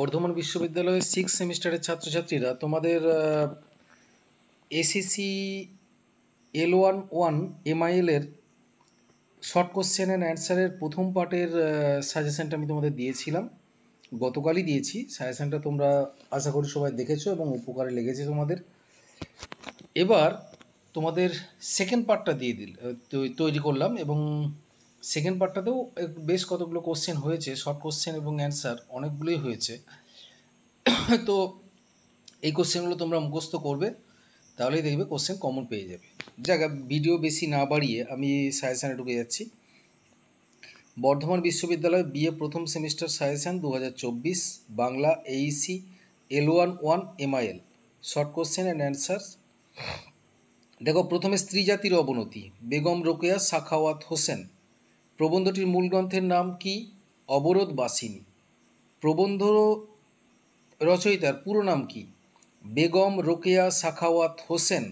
বর্ধমান বিশ্ববিদ্যালয়ের 6th সেমিস্টারের ছাত্রছাত্রীরা তোমাদের এসএসসি L11 MIL এর শর্ট কোশ্চেন অ্যান্ড অ্যান্সারের প্রথম পার্টের সাজেশনটা আমি তোমাদের দিয়েছিলাম, গতকালই দিয়েছি। সাজেশনটা তোমরা আশা করি সবাই দেখেছো এবং উপকারে লেগেছে তোমাদের। এবার তোমাদের সেকেন্ড পার্টটা তৈরি করলাম এবং সেকেন্ড পার্টটাতেও বেশ কতগুলো কোশ্চেন হয়েছে, শর্ট কোশ্চেন এবং অ্যান্সার অনেকগুলোই হয়েছে। তো এই কোশ্চেনগুলো তোমরা মুখস্থ করবে, তাহলেই দেখবে কোশ্চেন কমন পেয়ে যাবে। জায়গা ভিডিও বেশি না বাড়িয়ে আমি সাজেশানে ঢুকে যাচ্ছি। বর্ধমান বিশ্ববিদ্যালয় বিএ প্রথম semester suggestion 2024 Bangla Aisi L11 MIL short question and answer. দেখো, প্রথমে স্ত্রী জাতির অবনতি, বেগম রোকেয়া সাখাওয়াত হোসেন। প্রবন্ধটির মূল গ্রন্থের নাম কি? অবরোধ বাসিনী। প্রবন্ধ রচয়িতার পুরো নাম কি? বেগম রোকেয়া সাখাওয়াত হোসেন।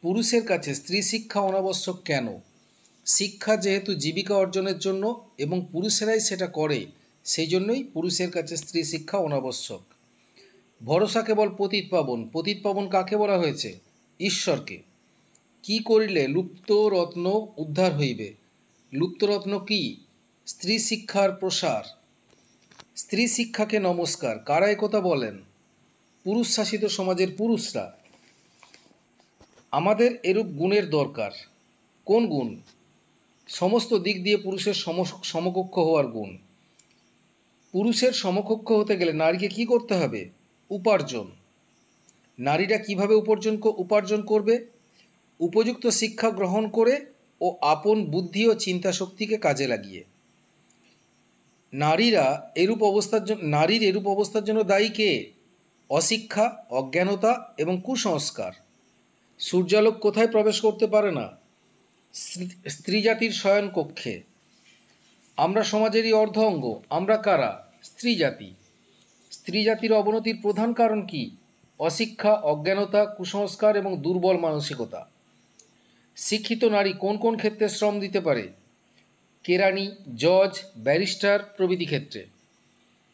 পুরুষের কাছে স্ত্রী শিক্ষা অনাবশ্যক কেন? শিক্ষা যেহেতু জীবিকা অর্জনের জন্য এবং পুরুষেরাই সেটা করে, সেই জন্যই পুরুষের কাছে স্ত্রী শিক্ষা অনাবশ্যক। ভরসা কেবল পতিত পাবন। পতিত পাবন কাকে বলা হয়েছে? ঈশ্বরকে। কি করিলে লুপ্ত রত্ন উদ্ধার হইবে? লুপ্ত রত্ন কি? স্ত্রী শিক্ষার প্রসার। স্ত্রী শিক্ষাকে নমস্কার। কারা একথা বলেন? পুরুষ শাসিত সমাজের পুরুষরা। আমাদের এরূপ গুণের দরকার। কোন গুণ? সমস্ত দিক দিয়ে পুরুষের সমকক্ষ হওয়ার গুণ। পুরুষের সমকক্ষ হতে গেলে নারীকে কি করতে হবে? উপার্জন। নারীরা কিভাবে উপার্জন করবে? উপযুক্ত শিক্ষা গ্রহণ করে ও আপন বুদ্ধি ও চিন্তা শক্তিকে কাজে লাগিয়ে। নারীর এরূপ অবস্থার জন্য দায়ী কে? অশিক্ষা, অজ্ঞানতা এবং কুসংস্কার। সূর্যালোক কোথায় প্রবেশ করতে পারে না? স্ত্রী জাতির শয়ন কক্ষে। আমরা সমাজেরই অর্ধ অঙ্গ। আমরা কারা? স্ত্রী জাতি। স্ত্রী জাতির অবনতির প্রধান কারণ কি? অশিক্ষা, অজ্ঞানতা, কুসংস্কার এবং দুর্বল মানসিকতা। শিক্ষিত নারী কোন কোন ক্ষেত্রে শ্রম দিতে পারে? কেরানি, জজ, ব্যারিস্টার প্রভৃতি ক্ষেত্রে।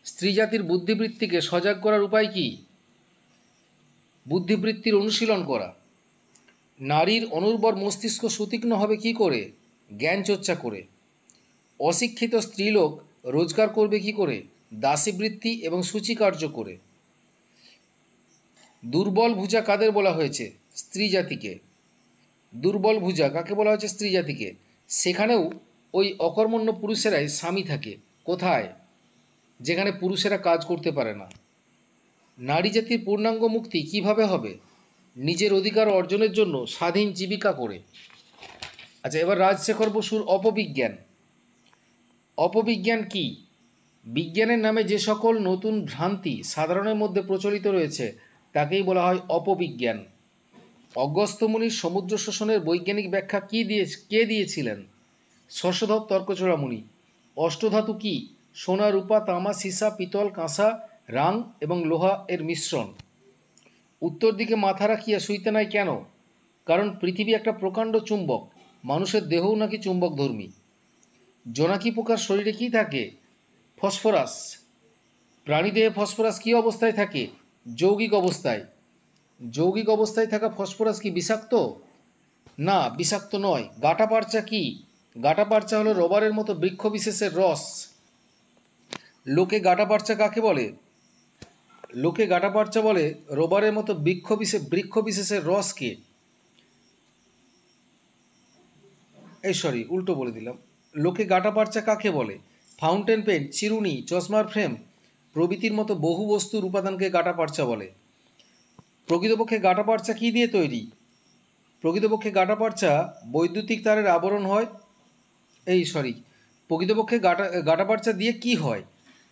স্ত্রী জাতির বুদ্ধিবৃত্তিকে সজাগ করার উপায় কি? বুদ্ধিবৃত্তির অনুশীলন করা। নারীর অনুর্বর মস্তিষ্ক সুতীক্ষ্ণ হবে কি করে? জ্ঞান চর্চা করে। অশিক্ষিত স্ত্রীলোক রোজগার করবে কি করে? দাসীবৃত্তি এবং সূচিকার্য করে। দুর্বল ভুজা কাদের বলা হয়েছে? স্ত্রী জাতিকে। দুর্বল ভুজা কাকে বলা হয়েছে? স্ত্রী জাতিকে। সেখানেও ওই অকর্মণ্য পুরুষেরাই স্বামী থাকে। কোথায়? যেখানে পুরুষেরা কাজ করতে পারে না। নারী জাতির পূর্ণাঙ্গ মুক্তি কিভাবে হবে? নিজের অধিকার অর্জনের জন্য স্বাধীন জীবিকা করে। আচ্ছা, এবার রাজশেখর বসুর অপবিজ্ঞান। অপবিজ্ঞান কি? বিজ্ঞানের নামে যে সকল নতুন ভ্রান্তি সাধারণের মধ্যে প্রচলিত রয়েছে তাকেই বলা হয় অপবিজ্ঞান। অগস্ত্যমুনির সমুদ্র শোষণের বৈজ্ঞানিক ব্যাখ্যা কে দিয়েছিলেন? শশধর তর্কচূড়ামণি। অষ্টধাতু কি? সোনা, রূপা, তামা, সীসা, পিতল, কাঁসা, রাং এবং লোহা এর মিশ্রণ। উত্তর দিকে মাথা রাখিয়া শুইতে নাই কেন? কারণ পৃথিবী একটা প্রকাণ্ড চুম্বক। মানুষের দেহও নাকি চুম্বকধর্মী। জোনাকি পোকার শরীরে কি থাকে? ফসফরাস। প্রাণীদেহে ফসফরাস কী অবস্থায় থাকে? যৌগিক অবস্থায়। যৌগিক অবস্থায় থাকা ফসফরাস কি বিষাক্ত? না, বিষাক্ত নয়। গাঁটাপারচা কি? গাঁটাপারচা হলো রবারের মতো বৃক্ষবিশেষের রস। লোকে গাঁটাপারচা কাকে বলে? লোকে গাঁটাপারচা বলে রবারের মতো বৃক্ষবিশেষের রসকে। উল্টো বলে দিলাম। লোকে গাঁটাপারচা কাকে বলে? ফাউন্টেন পেন, চিরুনি, চশমার ফ্রেম প্রভৃতির মতো বহু বস্তুর উপাদানকে গাঁটাপারচা বলে। প্রকৃতপক্ষে গাঁটাপারচা কী দিয়ে তৈরি? প্রকৃতপক্ষে গাঁটাপারচা বৈদ্যুতিক তারের আবরণ হয়। প্রকৃতপক্ষে গাঁটাপারচা দিয়ে কি হয়?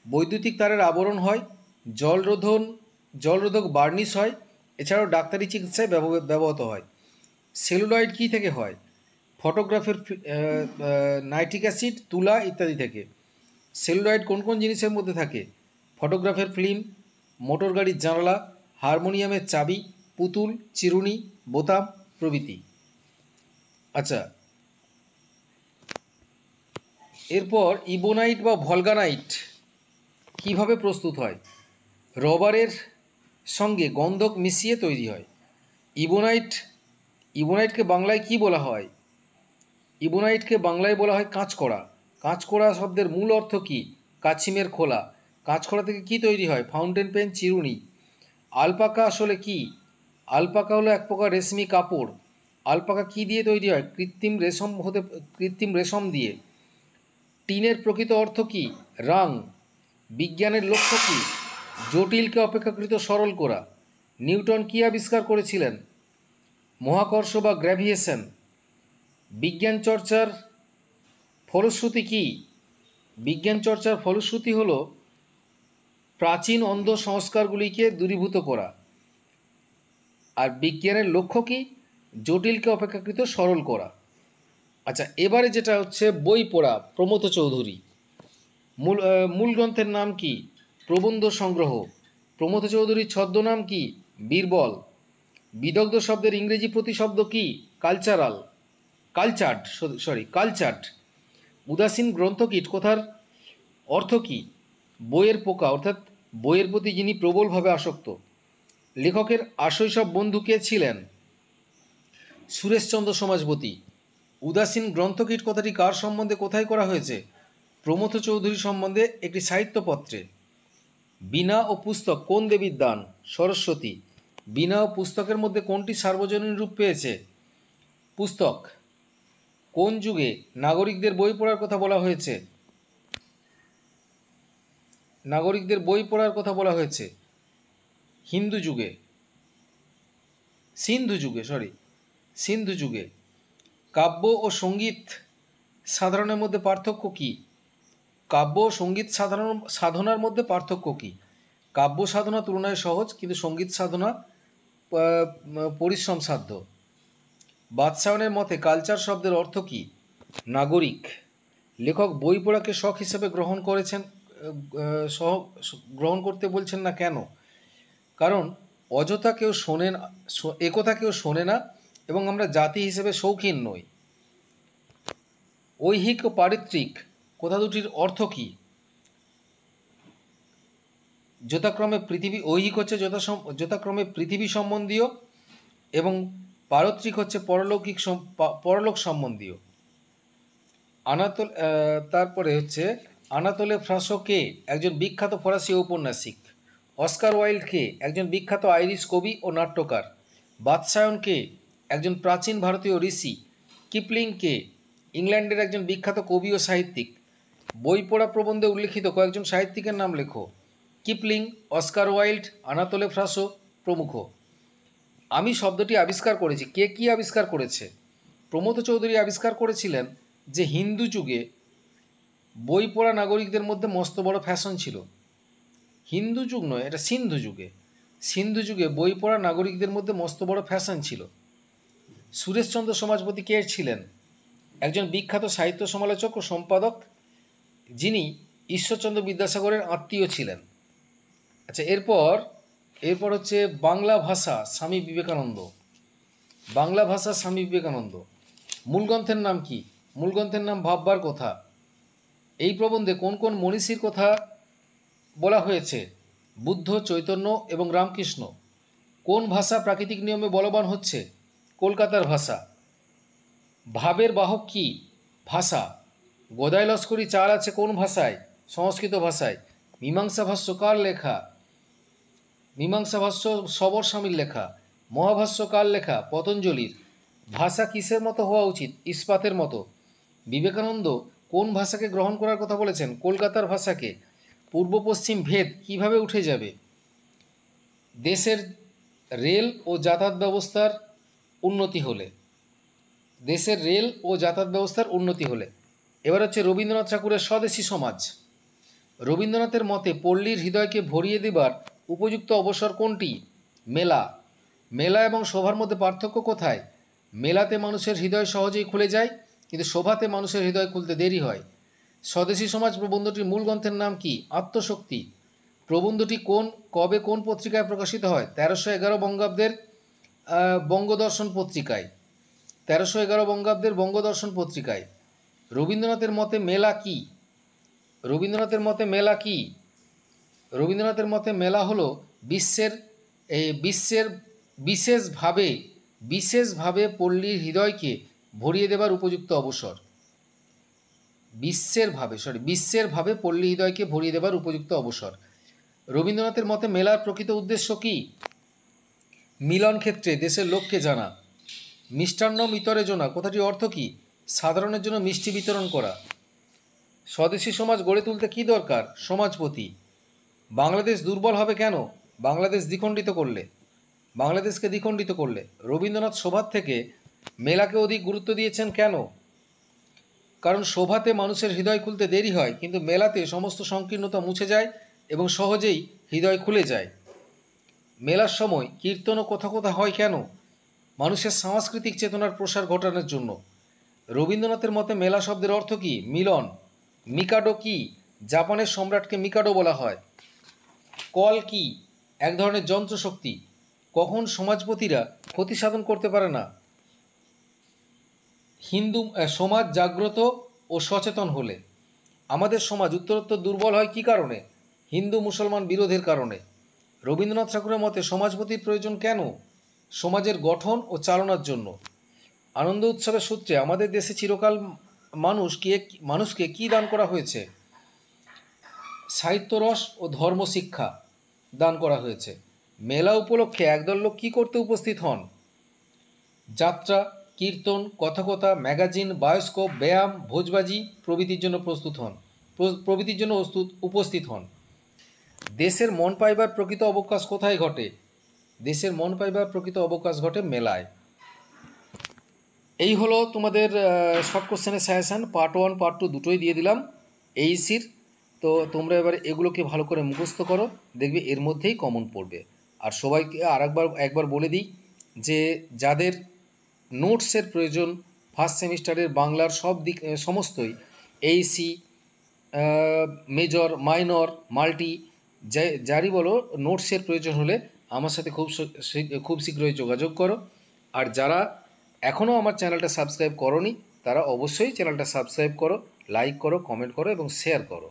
বৈদ্যুতিক তারের আবরণ হয়, জলরোধক বার্নিশ হয়, এছাড়াও ডাক্তারি চিকিৎসায় ব্যবহৃত হয়। সেলুলয়েড কী থেকে হয়? ফটোগ্রাফের নাইট্রিক অ্যাসিড, তুলা ইত্যাদি থেকে। সেলুলয়েড কোন কোন জিনিসের মধ্যে থাকে? ফটোগ্রাফের ফিল্ম, মোটর গাড়ির জানালা, হারমোনিয়ামের চাবি, পুতুল, চিরুনি, বোতাম প্রভৃতি। আচ্ছা, এরপর ইবোনাইট বা ভলগানাইট কিভাবে প্রস্তুত হয়? রবারের সঙ্গে গন্ধক মিশিয়ে তৈরি হয়। ইবোনাইটকে বাংলায় কি বলা হয়? ইবোনাইটকে বাংলায় বলা হয় কাঁচকড়া। কাঁচকড়া শব্দের মূল অর্থ কী? কাছিমের খোলা। কাঁচকড়া থেকে কি তৈরি হয়? ফাউন্টেন পেন, চিরুনি। আলপাকা আসলে কি? আলপাকা হলো এক প্রকার রেশমি কাপড়। আলপাকা কি দিয়ে তৈরি হয়? কৃত্রিম রেশম দিয়ে। টিনের প্রকৃত অর্থ কী? রাং। বিজ্ঞানের লক্ষ্য কী? জটিলকে অপেক্ষাকৃত সরল করা। নিউটন কী আবিষ্কার করেছিলেন? মহাকর্ষ বা গ্র্যাভিটেশন। বিজ্ঞান চর্চার ফলশ্রুতি কী? বিজ্ঞান চর্চার ফলশ্রুতি হল প্রাচীন অন্ধ সংস্কারগুলিকে দূরীভূত করা। আর বিজ্ঞানের লক্ষ্য কী? জটিলকে অপেক্ষাকৃত সরল করা। আচ্ছা, এবারে যেটা হচ্ছে বই পড়া। প্রমথ চৌধুরী মূল গ্রন্থের নাম কি? প্রবন্ধ সংগ্রহ। প্রমথ চৌধুরীর ছদ্মনাম কি? বীরবল। বিদগ্ধ শব্দের ইংরেজি প্রতিশব্দ কি? কালচার্ড। উদাসীন গ্রন্থকীট কথার অর্থ কি? বইয়ের পোকা, অর্থাৎ বইয়ের প্রতি যিনি প্রবলভাবে আসক্ত। লেখকের আশৈশব বন্ধু কে ছিলেন? সুরেশচন্দ্র সমাজবতী। উদাসীন গ্রন্থকীট কথাটি কার সম্বন্ধে কোথায় করা হয়েছে? প্রমথ চৌধুরী সম্বন্ধে একটি সাহিত্যপত্রে। বীণা ও পুস্তক কোন দেবীর দান? সরস্বতী। বীণা ও পুস্তকের মধ্যে কোনটি সার্বজনীন রূপ পেয়েছে? পুস্তক। কোন যুগে নাগরিকদের বই পড়ার কথা বলা হয়েছে? সিন্ধু যুগে। কাব্য ও সঙ্গীত সাধারণের মধ্যে পার্থক্য কী? কাব্য ও সঙ্গীত সাধনার মধ্যে পার্থক্য কী? কাব্য সাধনা তুলনায় সহজ, কিন্তু সঙ্গীত সাধনা পরিশ্রম সাধ্য। বাদশায়নের মতে কালচার শব্দের অর্থ কী? নাগরিক। লেখক বই পড়াকে শখ হিসেবে গ্রহণ করতে বলছেন না কেন? কারণ অযথা কেউ শোনে না, একথা কেউ শোনে না, এবং আমরা জাতি হিসেবে শৌখিন নই। ঐহিক ও পারিত্রিক কথা দুটির অর্থ কী? যথাক্রমে পৃথিবী সম্বন্ধীয় এবং পারত্রিক হচ্ছে পরলোক সম্বন্ধীয়। তারপরে হচ্ছে আনাতোলে ফ্রাঁসো কে? একজন বিখ্যাত ফরাসি ঔপন্যাসিক। অস্কার ওয়াইল্ড কে? একজন বিখ্যাত আইরিশ কবি ও নাট্যকার। বাদশায়ন কে? একজন প্রাচীন ভারতীয় ঋষি। কিপলিং কে? ইংল্যান্ডের একজন বিখ্যাত কবি ও সাহিত্যিক। বই পড়া প্রবন্ধে উল্লিখিত কয়েকজন সাহিত্যিকের নাম লেখো। কিপলিং, অস্কার ওয়াইল্ড, আনাতোলে ফ্রাঁসো প্রমুখ। আমি শব্দটি আবিষ্কার করেছি। কে কি আবিষ্কার করেছে? প্রমথ চৌধুরী আবিষ্কার করেছিলেন যে হিন্দু যুগে বই পড়া নাগরিকদের মধ্যে মস্ত বড় ফ্যাশন ছিল। হিন্দু যুগ নয়, এটা সিন্ধু যুগে বই পড়া নাগরিকদের মধ্যে মস্ত বড় ফ্যাশন ছিল। সুরেশচন্দ্র সমাজবতী কে ছিলেন? একজন বিখ্যাত সাহিত্য সমালোচক ও সম্পাদক, যিনি ঈশ্বরচন্দ্র বিদ্যাসাগরের আত্মীয় ছিলেন। আচ্ছা, এরপর হচ্ছে বাংলা ভাষা স্বামী বিবেকানন্দ। মূল গ্রন্থের নাম কি? মূল গ্রন্থের নাম ভাববার কথা। এই প্রবন্ধে কোন কোন মনীষীর কথা বলা হয়েছে? বুদ্ধ, চৈতন্য এবং রামকৃষ্ণ। কোন ভাষা প্রাকৃতিক নিয়মে বলবান হচ্ছে? কলকাতার ভাষা। ভাবের বাহক কি? ভাষা। গদাই লস্করি চাল আছে কোন ভাষায়? সংস্কৃত ভাষায়। মীমাংসা ভাষ্য কার লেখা? মীমাংসা ভাষ্য সবর স্বামীর লেখা। মহাভাষ্য কার লেখা? পতঞ্জলির। ভাষা কিসের মতো হওয়া উচিত? ইস্পাতের মতো। বিবেকানন্দ কোন ভাষাকে গ্রহণ করার কথা বলেছেন? কলকাতার ভাষাকে। পূর্ব পশ্চিম ভেদ কিভাবে উঠে যাবে? দেশের রেল ও যাতায়াত ব্যবস্থার উন্নতি হলে। এবার হচ্ছে রবীন্দ্রনাথ ঠাকুরের স্বদেশী সমাজ। রবীন্দ্রনাথের মতে পল্লীর হৃদয়কে ভরিয়ে দেবার উপযুক্ত অবসর কোনটি? মেলা এবং সভার মধ্যে পার্থক্য কোথায়? মেলাতে মানুষের হৃদয় সহজেই খুলে যায়, কিন্তু সভাতে মানুষের হৃদয় খুলতে দেরি হয়। স্বদেশী সমাজ প্রবন্ধটির মূল গ্রন্থের নাম কি? আত্মশক্তি। প্রবন্ধটি কবে কোন পত্রিকায় প্রকাশিত হয়? 1311 বঙ্গাব্দের বঙ্গদর্শন পত্রিকায়। রবীন্দ্রনাথের মতে মেলা কি? রবীন্দ্রনাথের মতে মেলা হলো বিশ্বের বিশ্বের বিশেষভাবে পল্লীর হৃদয়কে ভরিয়ে দেবার উপযুক্ত অবসর। বিশ্বের ভাবে পল্লী হৃদয়কে ভরিয়ে দেবার উপযুক্ত অবসর। রবীন্দ্রনাথের মতে মেলার প্রকৃত উদ্দেশ্য কি? মিলন ক্ষেত্রে দেশের লোককে জানা। মিষ্টান্ন মিতরে জোনা কথাটির অর্থ কি? সাধারণের জন্য মিষ্টি বিতরণ করা। স্বদেশী সমাজ গড়ে তুলতে কি দরকার? সমাজপতি। বাংলাদেশ দুর্বল হবে কেন? বাংলাদেশকে দ্বিখণ্ডিত করলে। রবীন্দ্রনাথ সভার থেকে মেলাকে অধিক গুরুত্ব দিয়েছেন কেন? কারণ সভাতে মানুষের হৃদয় খুলতে দেরি হয়, কিন্তু মেলাতে সমস্ত সংকীর্ণতা মুছে যায় এবং সহজেই হৃদয় খুলে যায়। মেলার সময় কীর্তন ও কথা হয় কেন? মানুষের সাংস্কৃতিক চেতনার প্রসার ঘটানোর জন্য। রবীন্দ্রনাথের মতে মেলা শব্দের অর্থ কি? মিলন। মিকাডো কি? জাপানের সম্রাটকে মিকাডো বলা হয়। কল কি? এক ধরনের যন্ত্রশক্তি। কখন সমাজপতিরা ক্ষতি সাধন করতে পারে না? সমাজ জাগ্রত ও সচেতন হলে। আমাদের সমাজ উত্তরোত্তর দুর্বল হয় কী কারণে? হিন্দু মুসলমান বিরোধের কারণে। রবীন্দ্রনাথ ঠাকুরের মতে সমাজপতির প্রয়োজন কেন? সমাজের গঠন ও চালনার জন্য। আনন্দ উৎসবের সূত্রে আমাদের দেশে চিরকাল মানুষকে কী দান করা হয়েছে? সাহিত্যরস ও ধর্মশিক্ষা দান করা হয়েছে। মেলা উপলক্ষে একদল লোক কী করতে উপস্থিত হন? যাত্রা, কীর্তন, কথকতা, ম্যাগাজিন, বায়োস্কোপ, ব্যায়াম, ভোজবাজি প্রভৃতির জন্য উপস্থিত হন। দেশের মন পাইবার প্রকৃত অবকাশ কোথায় ঘটে? দেশের মন পাইবার প্রকৃত অবকাশ ঘটে মেলায়। এই হলো তোমাদের শর্ট কোশ্চেনের সাজেশান। পার্ট 1 পার্ট 2 দুটোই দিয়ে দিলাম এইসির। তো তোমরা এবার এগুলোকে ভালো করে মুখস্থ করো, দেখবে এর মধ্যেই কমন পড়বে। আর সবাইকে একবার বলে দিই যে যাদের নোটসের প্রয়োজন ফার্স্ট সেমিস্টারের বাংলার সমস্তই এইসি, মেজর, মাইনর, মাল্টি, যারই বলো, নোটসের প্রয়োজন হলে আমার সাথে খুব শীঘ্রই যোগাযোগ করো। আর যারা এখনও আমার চ্যানেলটা সাবস্ক্রাইব করোনি তারা অবশ্যই চ্যানেলটা সাবস্ক্রাইব করো, লাইক করো, কমেন্ট করো এবং শেয়ার করো।